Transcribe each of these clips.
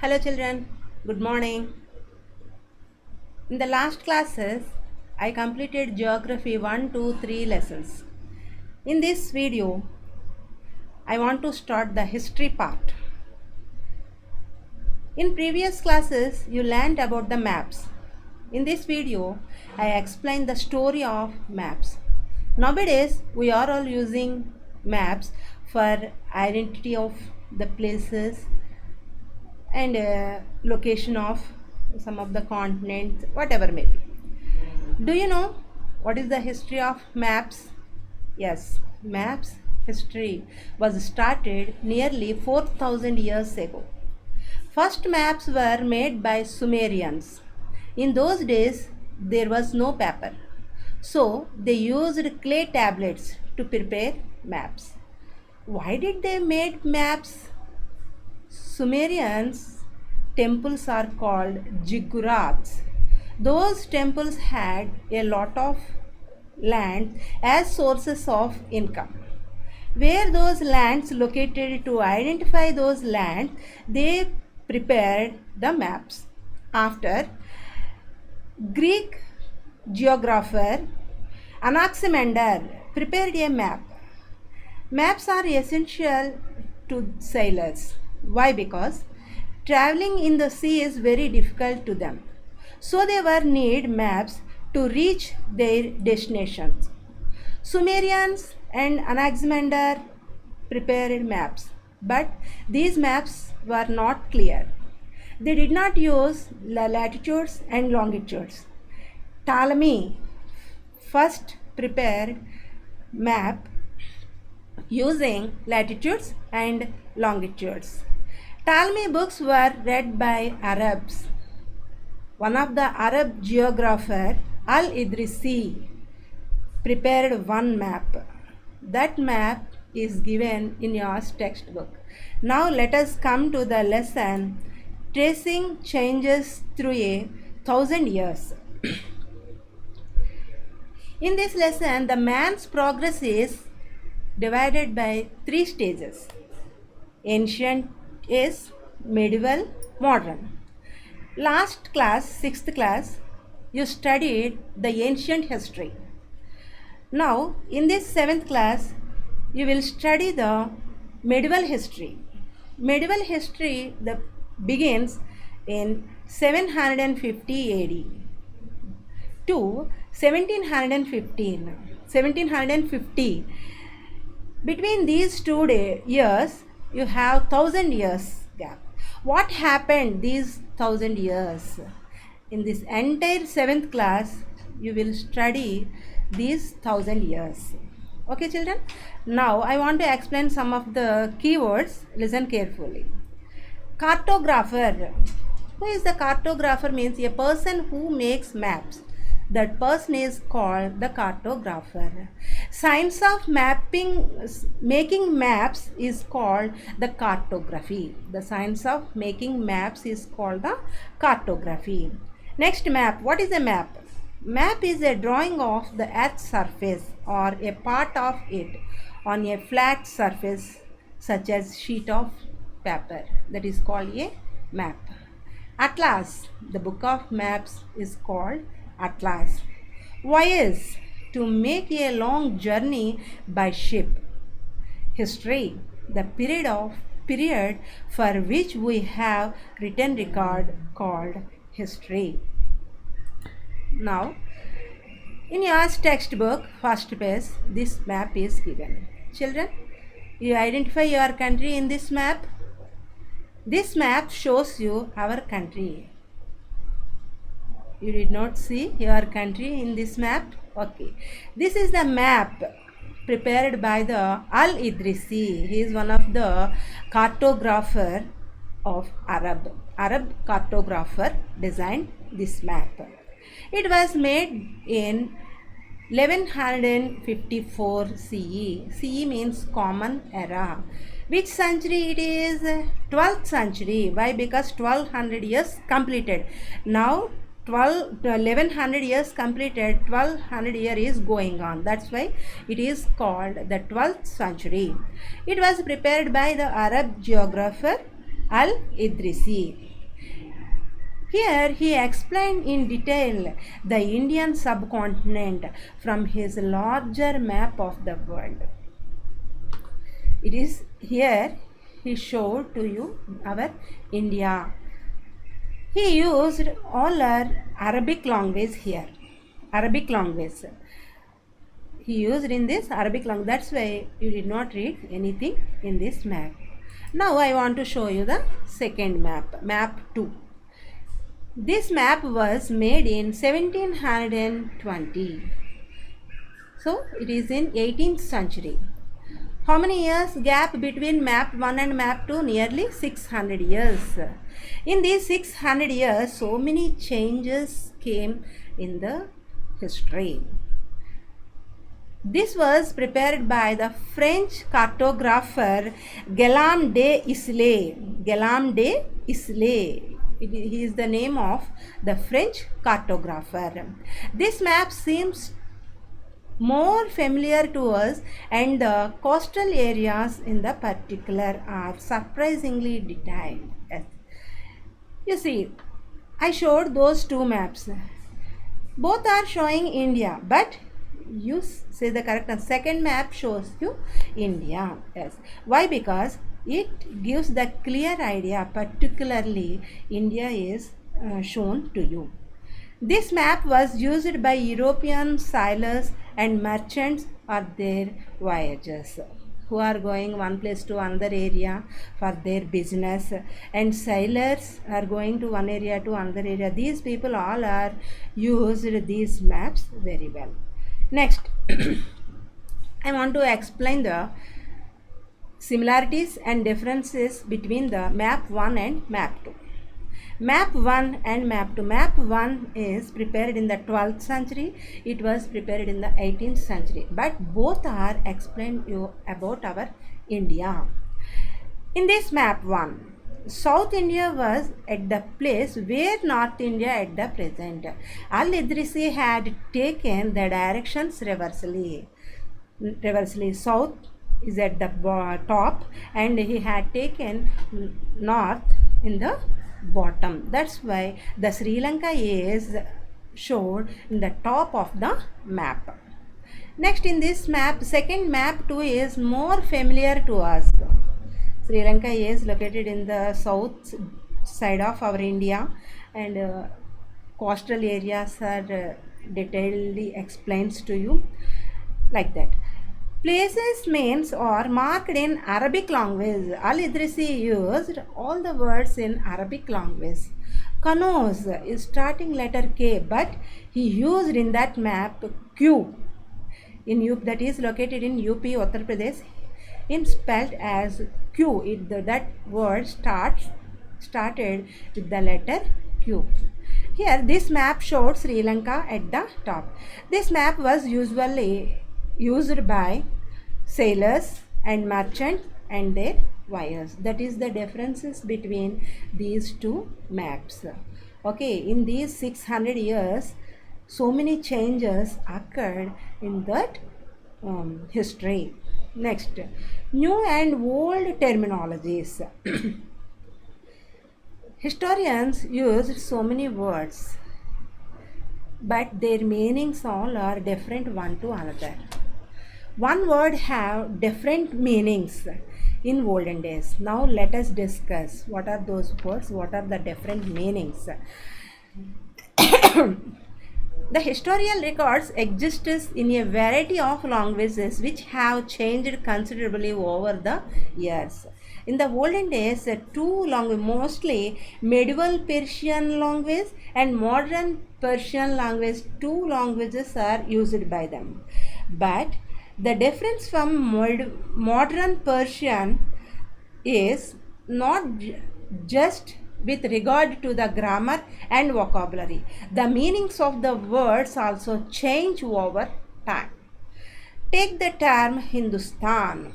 Hello children, good morning. In the last classes, I completed geography 1, 2, 3 lessons. In this video, I want to start the history part. In previous classes, you learned about the maps. In this video, I explain the story of maps. Nowadays, we are all using maps for identity of the places and location of some of the continents, whatever may be. Do you know what is the history of maps? Yes, maps history was started nearly 4000 years ago. First maps were made by Sumerians. In those days, there was no paper. So, they used clay tablets to prepare maps. Why did they make maps? Sumerians' temples are called ziggurats. Those temples had a lot of land as sources of income. Where those lands located, to identify those lands, they prepared the maps. After, Greek geographer Anaximander prepared a map. Maps are essential to sailors. Why? Because traveling in the sea is very difficult to them. So they were need maps to reach their destinations. Sumerians and Anaximander prepared maps, but these maps were not clear. They did not use latitudes and longitudes. Ptolemy first prepared map using latitudes and longitudes. Ptolemy books were read by Arabs. One of the Arab geographer, Al-Idrisi, prepared one map. That map is given in your textbook. Now let us come to the lesson, tracing changes through 1000 years. In this lesson, the man's progress is divided by 3 stages. Ancient is medieval, modern. Last class, 6th class, you studied the ancient history. Now, in this 7th class, you will study the medieval history. Medieval history begins in 750 AD to 1750. Between these two years, you have 1000 years gap. What happened these 1000 years? In this entire 7th class, you will study these 1000 years. Okay, children? Now, I want to explain some of the keywords. Listen carefully. Cartographer. Who is the cartographer? Means a person who makes maps. That person is called the cartographer. Science of making maps is called the cartography. The science of making maps is called the cartography. Next, map. What is a map? Map is a drawing of the earth's surface or a part of it on a flat surface such as sheet of paper. That is called a map. Atlas. The book of maps is called Atlas. Voyage, to make a long journey by ship. History, the period for which we have written record called history. Now, in your textbook, first page, this map is given. Children, you identify your country in this map. This map shows you our country. You did not see your country in this map? Okay. This is the map prepared by the Al-Idrisi. He is one of the cartographer of Arab. Arab cartographer designed this map. It was made in 1154 CE. CE means common era. Which century it is? 12th century. Why? Because 1200 years completed. Now 1100 years completed, 1200 year is going on. That's why it is called the 12th century. It was prepared by the Arab geographer Al-Idrisi. Here he explained in detail the Indian subcontinent from his larger map of the world. It is here he showed to you our India. He used all our Arabic language here. Arabic language. He used in this Arabic language. That's why you did not read anything in this map. Now I want to show you the second map, map 2. This map was made in 1720. So it is in 18th century. How many years gap between map 1 and map 2? Nearly 600 years. In these 600 years, so many changes came in the history. This was prepared by the French cartographer Guillaume de Islet. Guillaume de Islet. He is the name of the French cartographer. This map seems more familiar to us, and the coastal areas in the particular are surprisingly detailed. Yes. You see, I showed those two maps. Both are showing India, but you say the correct one. Second map shows you India. Yes. Why? Because it gives the clear idea, particularly India is shown to you. This map was used by European sailors and merchants on their voyages, who are going one place to another area for their business, and sailors are going to one area to another area. These people all are used these maps very well. Next, I want to explain the similarities and differences between the map 1 and map 2. Map 1 and map 2. Map 1 is prepared in the 12th century. It was prepared in the 18th century. But both are explained you about our India. In this map 1, South India was at the place where North India at the present. Al-Idrisi had taken the directions reversely. South is at the top, and he had taken north in the bottom. That's why the Sri Lanka is shown in the top of the map. Next, in this map, second map 2 is more familiar to us. Sri Lanka is located in the south side of our India, and coastal areas are detailedly explains to you like that. Places names are marked in Arabic language. Al-Idrisi used all the words in Arabic language. Canoes is starting letter K, but he used in that map Q. In UP, that is located in UP, Uttar Pradesh, in spelled as Q. That word started with the letter Q. Here, this map showed Sri Lanka at the top. This map was usually used by sailors and merchants and their voyagers. That is the differences between these two maps. Okay, in these 600 years, so many changes occurred in that history. Next, new and old terminologies. Historians use so many words, but their meanings all are different one to another. One word have different meanings in olden days. Now let us discuss what are those words, what are the different meanings. The historical records exist in a variety of languages which have changed considerably over the years. In the olden days, two languages, mostly medieval Persian language and modern Persian language, two languages are used by them. But the difference from modern Persian is not just with regard to the grammar and vocabulary. The meanings of the words also change over time. Take the term Hindustan.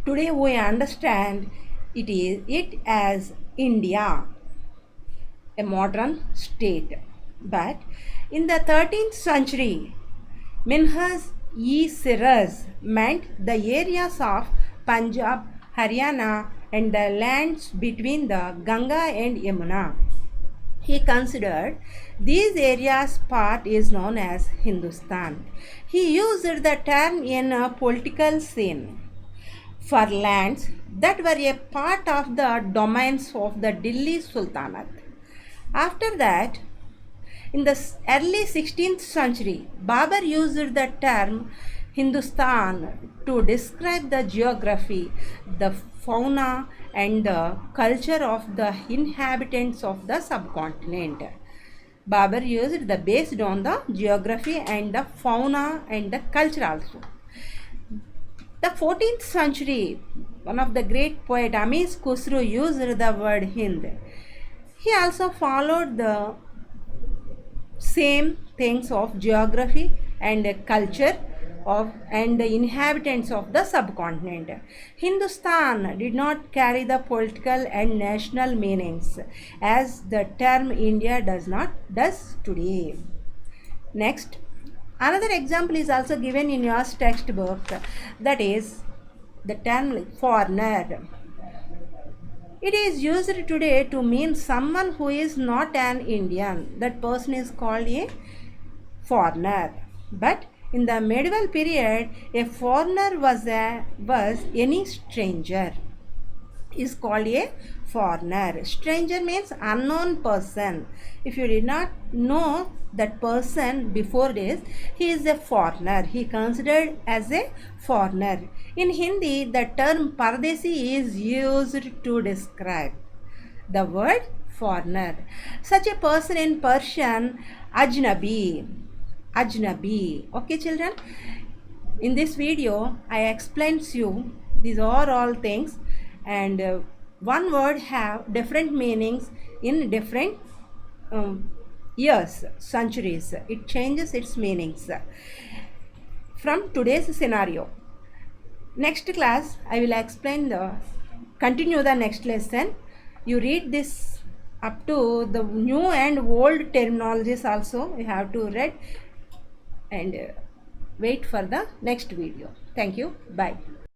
Today we understand it as India, a modern state. But in the 13th century, Minhas-e-Siraz meant the areas of Punjab, Haryana, and the lands between the Ganga and Yamuna. He considered these areas part is known as Hindustan. He used the term in a political scene for lands that were a part of the domains of the Delhi Sultanate. After that, in the early 16th century, Babur used the term Hindustan to describe the geography, the fauna, and the culture of the inhabitants of the subcontinent. Babur used the based on the geography and the fauna and the culture also. The 14th century, one of the great poet Amish Khusro used the word Hind. He also followed the same things of geography and culture of and the inhabitants of the subcontinent. Hindustan did not carry the political and national meanings as the term India does today. Next, another example is also given in your textbook, that is the term foreigner. It is used today to mean someone who is not an Indian. That person is called a foreigner. But in the medieval period, a foreigner was any stranger. Is called a foreigner. Stranger means unknown person. If you did not know that person before this, he is a foreigner. He considered as a foreigner. In Hindi, the term Pardesi is used to describe the word foreigner. Such a person in Persian, Ajnabi. Ajnabi. Okay, children? In this video, I explained to you these are all things, and one word have different meanings in different years, centuries. It changes its meanings from today's scenario. Next class, I will continue the next lesson. You read this up to the new and old terminologies also. You have to read and wait for the next video. Thank you. Bye.